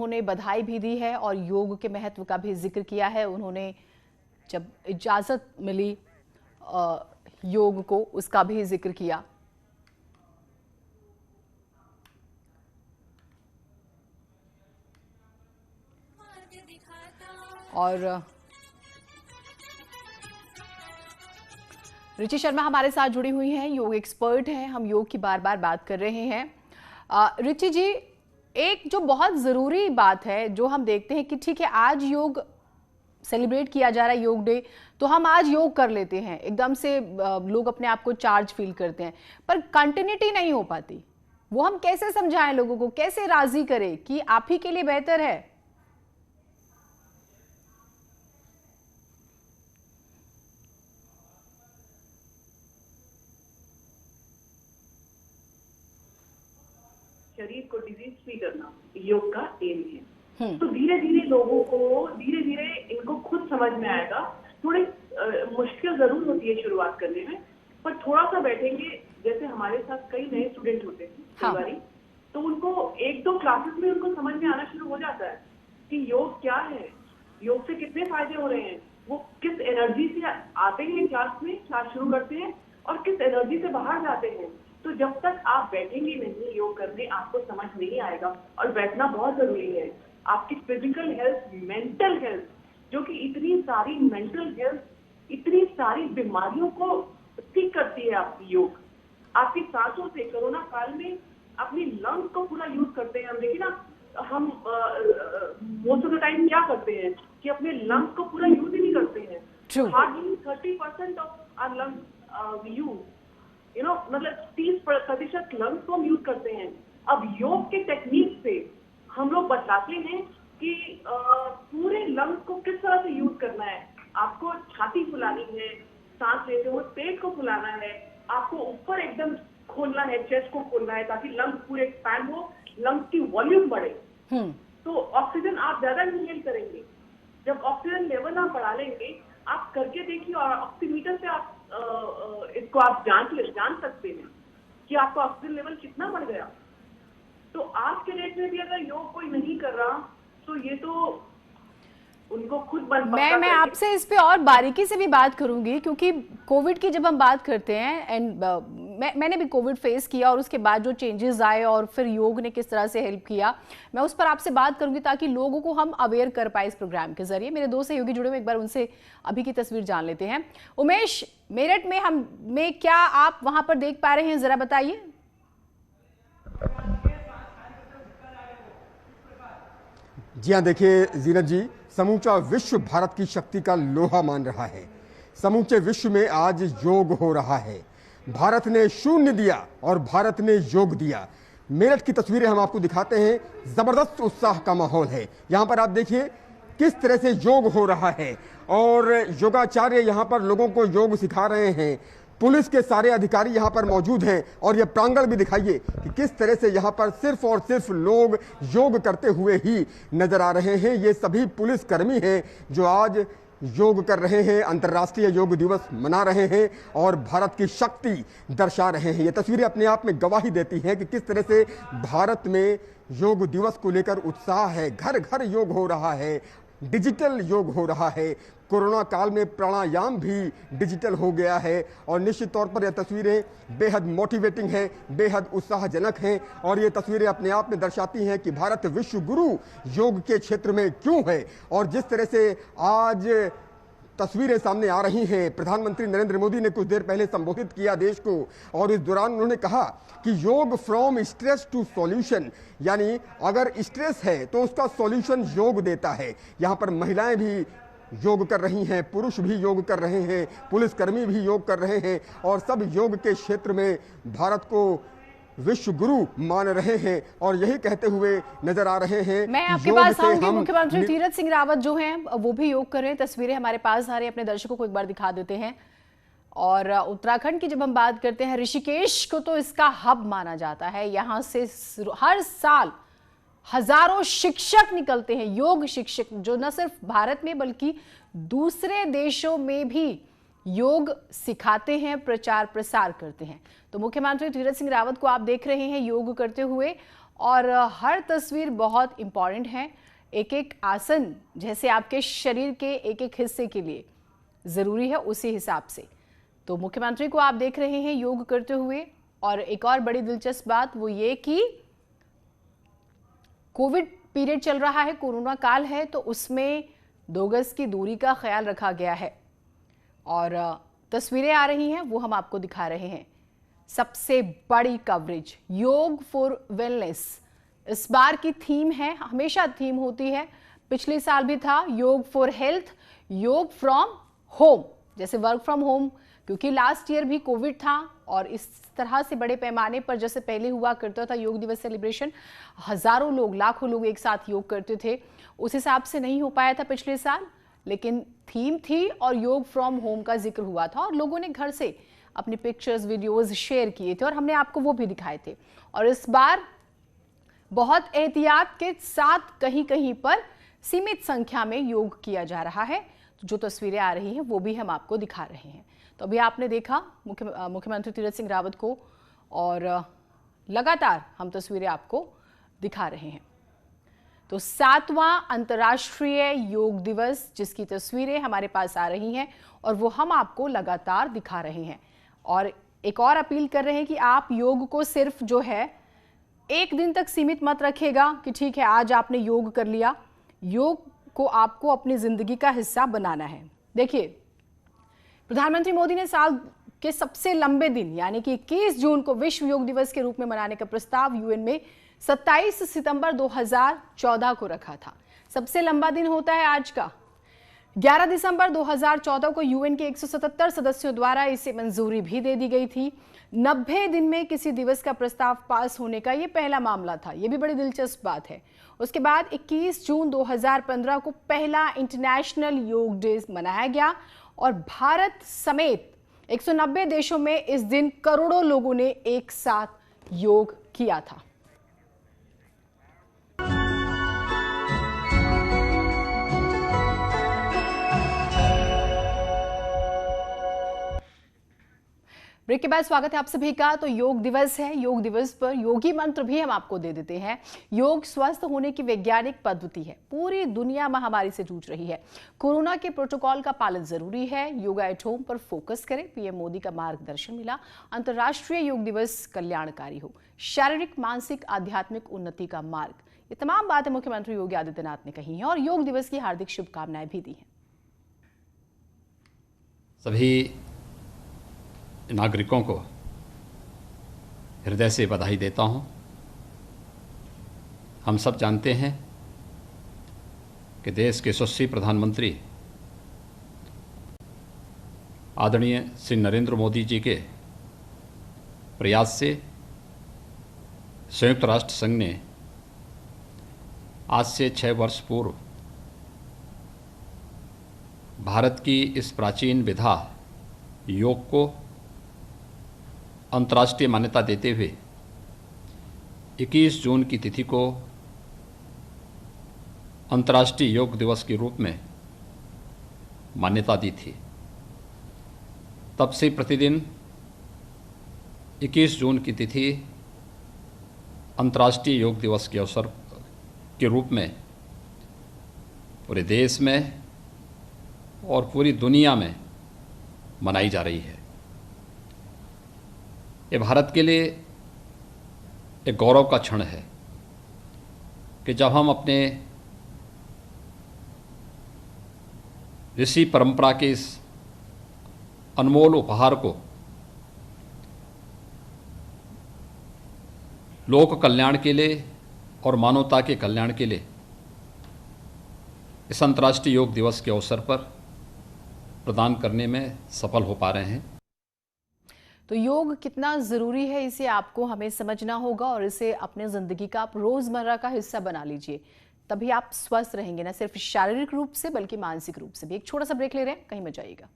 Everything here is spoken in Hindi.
उन्होंने बधाई भी दी है और योग के महत्व का भी जिक्र किया है। उन्होंने जब इजाजत मिली योग को, उसका भी जिक्र किया। और रुचि शर्मा हमारे साथ जुड़ी हुई हैं, योग एक्सपर्ट हैं। हम योग की बार बार बात कर रहे हैं। रुचि जी, एक जो बहुत ज़रूरी बात है जो हम देखते हैं कि ठीक है, आज योग सेलिब्रेट किया जा रहा है, योग डे, तो हम आज योग कर लेते हैं, एकदम से लोग अपने आप को चार्ज फील करते हैं, पर कंटिन्यूटी नहीं हो पाती। वो हम कैसे समझाएं लोगों को, कैसे राजी करें कि आप ही के लिए बेहतर है? शरीर को डिजीज फ्री करना योग का एम है। तो धीरे धीरे लोगों को इनको खुद समझ में आएगा। थोड़ी मुश्किल जरूर होती है शुरुआत करने में, पर थोड़ा सा बैठेंगे, जैसे हमारे साथ कई नए स्टूडेंट होते हैं कई बारी, तो उनको एक दो क्लासेस में उनको समझ में आना शुरू हो जाता है कि योग क्या है, योग से कितने फायदे हो रहे हैं, वो किस एनर्जी से आते हैं क्लास शुरू करते हैं और किस एनर्जी से बाहर जाते हैं। तो जब तक आप बैठेंगे नहीं योग करने, आपको समझ नहीं आएगा। और बैठना बहुत जरूरी है। आपकी फिजिकल हेल्थ, मेंटल हेल्थ, जो कि इतनी सारी मेंटल हेल्थ, इतनी सारी बीमारियों को ठीक करती है आपकी योग। आपकी सांसों से कोरोना काल में अपनी लंग्स को पूरा यूज करते हैं। हम देखिए ना, हम मोस्ट ऑफ द टाइम क्या करते हैं कि अपने लंग्स को पूरा यूज ही नहीं करते हैं। Hardly 30% of our lungs use, मतलब 30% लंग्स को हम यूज करते हैं। अब योग के टेक्निक से हम लोग बताते हैं कि पूरे लंग्स को किस तरह से यूज करना है। आपको छाती फुलानी है, सांस लेते हुए पेट को फुलाना है, आपको ऊपर एकदम खोलना है, चेस्ट को खोलना है, ताकि लंग्स पूरे एक्सपैंड हो, लंग्स की वॉल्यूम बढ़े। तो ऑक्सीजन आप ज्यादा इनहेल करेंगे। जब ऑक्सीजन लेवल आप बढ़ा लेंगे, आप करके देखिए, और ऑक्सीमीटर से आप इसको आप जान सकते हैं कि आपका ऑक्सीजन लेवल कितना बढ़ गया। तो आज के डेट में भी अगर योग कोई नहीं कर रहा, तो ये तो उनको खुद मैं आपसे इस पे और बारीकी से भी बात करूंगी, क्योंकि कोविड की जब हम बात करते हैं, एंड मैंने भी कोविड फेस किया और उसके बाद जो चेंजेस आए और फिर योग ने किस तरह से हेल्प किया, मैं उस पर आपसे बात करूंगी ताकि लोगों को हम अवेयर कर पाए इस प्रोग्राम के जरिए। मेरे दो सहयोगी जुड़े हुए, एक बार उनसे अभी की तस्वीर जान लेते हैं। उमेश, मेरठ में क्या आप वहां पर देख पा रहे हैं, जरा बताइए। जी हाँ, देखिए जीनत जी, समूचा विश्व भारत की शक्ति का लोहा मान रहा है। समूचे विश्व में आज योग हो रहा है। भारत ने शून्य दिया और भारत ने योग दिया। मेरठ की तस्वीरें हम आपको दिखाते हैं। जबरदस्त उत्साह का माहौल है यहाँ पर। आप देखिए किस तरह से योग हो रहा है और योगाचार्य यहाँ पर लोगों को योग सिखा रहे हैं। पुलिस के सारे अधिकारी यहाँ पर मौजूद हैं और ये प्रांगण भी दिखाइए कि किस तरह से यहाँ पर सिर्फ और सिर्फ लोग योग करते हुए ही नजर आ रहे हैं। ये सभी पुलिस कर्मी हैं जो आज योग कर रहे हैं, अंतर्राष्ट्रीय योग दिवस मना रहे हैं और भारत की शक्ति दर्शा रहे हैं। ये तस्वीरें अपने आप में गवाही देती हैं कि किस तरह से भारत में योग दिवस को लेकर उत्साह है। घर घर योग हो रहा है, डिजिटल योग हो रहा है। कोरोना काल में प्राणायाम भी डिजिटल हो गया है और निश्चित तौर पर यह तस्वीरें बेहद मोटिवेटिंग हैं, बेहद उत्साहजनक हैं और ये तस्वीरें अपने आप में दर्शाती हैं कि भारत विश्व गुरु योग के क्षेत्र में क्यों है। और जिस तरह से आज तस्वीरें सामने आ रही हैं, प्रधानमंत्री नरेंद्र मोदी ने कुछ देर पहले संबोधित किया देश को और इस दौरान उन्होंने कहा कि योग फ्रॉम स्ट्रेस टू सॉल्यूशन, यानी अगर स्ट्रेस है तो उसका सॉल्यूशन योग देता है। यहाँ पर महिलाएं भी योग कर रही हैं, पुरुष भी योग कर रहे हैं, पुलिसकर्मी भी योग कर रहे हैं और सब योग के क्षेत्र में भारत को विश्व गुरु मान रहे हैं और यही कहते हुए नजर आ रहे हैं। मैं आपके पास आऊंगी। मुख्यमंत्री तीरथ सिंह रावत जो हैं वो भी योग कर रहे हैं। तस्वीरें हमारे पास आ रही है, अपने दर्शकों को एक बार दिखा देते हैं। और उत्तराखंड की जब हम बात करते हैं, ऋषिकेश को तो इसका हब माना जाता है। यहाँ से हर साल हजारों शिक्षक निकलते हैं, योग शिक्षक, जो न सिर्फ भारत में बल्कि दूसरे देशों में भी योग सिखाते हैं, प्रचार प्रसार करते हैं। तो मुख्यमंत्री तीरथ सिंह रावत को आप देख रहे हैं योग करते हुए, और हर तस्वीर बहुत इंपॉर्टेंट है। एक एक आसन जैसे आपके शरीर के एक एक हिस्से के लिए जरूरी है, उसी हिसाब से तो मुख्यमंत्री को आप देख रहे हैं योग करते हुए। और एक और बड़ी दिलचस्प बात वो ये कि कोविड पीरियड चल रहा है, कोरोना काल है, तो उसमें 2 गज की दूरी का ख्याल रखा गया है। और तस्वीरें आ रही हैं वो हम आपको दिखा रहे हैं। सबसे बड़ी कवरेज योग फॉर वेलनेस इस बार की थीम है, हमेशा थीम होती है, पिछले साल भी था योग फॉर हेल्थ, योग फ्रॉम होम, जैसे वर्क फ्रॉम होम, क्योंकि लास्ट ईयर भी कोविड था और इस तरह से बड़े पैमाने पर जैसे पहले हुआ करता था योग दिवस सेलिब्रेशन, हजारों लोग, लाखों लोग एक साथ योग करते थे, उस हिसाब से नहीं हो पाया था पिछले साल, लेकिन थीम थी और योग फ्रॉम होम का जिक्र हुआ था और लोगों ने घर से अपनी पिक्चर्स, वीडियोस शेयर किए थे और हमने आपको वो भी दिखाए थे। और इस बार बहुत एहतियात के साथ कहीं कहीं पर सीमित संख्या में योग किया जा रहा है। जो तस्वीरें आ रही हैं वो भी हम आपको दिखा रहे हैं। तो अभी आपने देखा मुख्यमंत्री तीरथ सिंह रावत को, और लगातार हम तस्वीरें आपको दिखा रहे हैं। तो 7वां अंतर्राष्ट्रीय योग दिवस जिसकी तस्वीरें हमारे पास आ रही हैं और वो हम आपको लगातार दिखा रहे हैं। और एक और अपील कर रहे हैं कि आप योग को सिर्फ जो है एक दिन तक सीमित मत रखेगा कि ठीक है आज आपने योग कर लिया। योग को आपको अपनी जिंदगी का हिस्सा बनाना है। देखिए, प्रधानमंत्री मोदी ने साल के सबसे लंबे दिन यानी कि 21 जून को विश्व योग दिवस के रूप में मनाने का प्रस्ताव यूएन में 27 सितंबर 2014 को रखा था। सबसे लंबा दिन होता है आज का। 11 दिसंबर 2014 को यूएन के 177 सदस्यों द्वारा इसे मंजूरी भी दे दी गई थी। 90 दिन में किसी दिवस का प्रस्ताव पास होने का यह पहला मामला था। यह भी बड़ी दिलचस्प बात है। उसके बाद 21 जून 2015 को पहला इंटरनेशनल योग डे मनाया गया और भारत समेत 190 देशों में इस दिन करोड़ों लोगों ने एक साथ योग किया था। ब्रेक के बाद स्वागत है आप सभी का। तो योग दिवस है, योग दिवस पर योगी मंत्र भी हम आपको दे देते हैं। योग स्वस्थ होने की वैज्ञानिक पद्धति है। पूरी दुनिया महामारी से जूझ रही है। कोरोना के प्रोटोकॉल का पालन जरूरी है। योगा एट होम पर फोकस करें। पीएम मोदी का मार्गदर्शन मिला। अंतर्राष्ट्रीय योग दिवस कल्याणकारी हो। शारीरिक, मानसिक, आध्यात्मिक उन्नति का मार्ग, ये तमाम बातें मुख्यमंत्री योगी आदित्यनाथ ने कही हैं और योग दिवस की हार्दिक शुभकामनाएं भी दी हैं। सभी नागरिकों को हृदय से बधाई देता हूं। हम सब जानते हैं कि देश के यशस्वी प्रधानमंत्री आदरणीय श्री नरेंद्र मोदी जी के प्रयास से संयुक्त राष्ट्र संघ ने आज से 6 वर्ष पूर्व भारत की इस प्राचीन विधा योग को अंतर्राष्ट्रीय मान्यता देते हुए 21 जून की तिथि को अंतर्राष्ट्रीय योग दिवस के रूप में मान्यता दी थी। तब से प्रतिदिन 21 जून की तिथि अंतर्राष्ट्रीय योग दिवस के अवसर के रूप में पूरे देश में और पूरी दुनिया में मनाई जा रही है। ये भारत के लिए एक गौरव का क्षण है कि जब हम अपने ऋषि परंपरा के इस अनमोल उपहार को लोक कल्याण के लिए और मानवता के कल्याण के लिए इस अंतर्राष्ट्रीय योग दिवस के अवसर पर प्रदान करने में सफल हो पा रहे हैं। तो योग कितना ज़रूरी है इसे आपको हमें समझना होगा और इसे अपने ज़िंदगी का आप रोज़मर्रा का हिस्सा बना लीजिए, तभी आप स्वस्थ रहेंगे, न सिर्फ शारीरिक रूप से बल्कि मानसिक रूप से भी। एक छोटा सा ब्रेक ले रहे हैं, कहीं मत जाइएगा।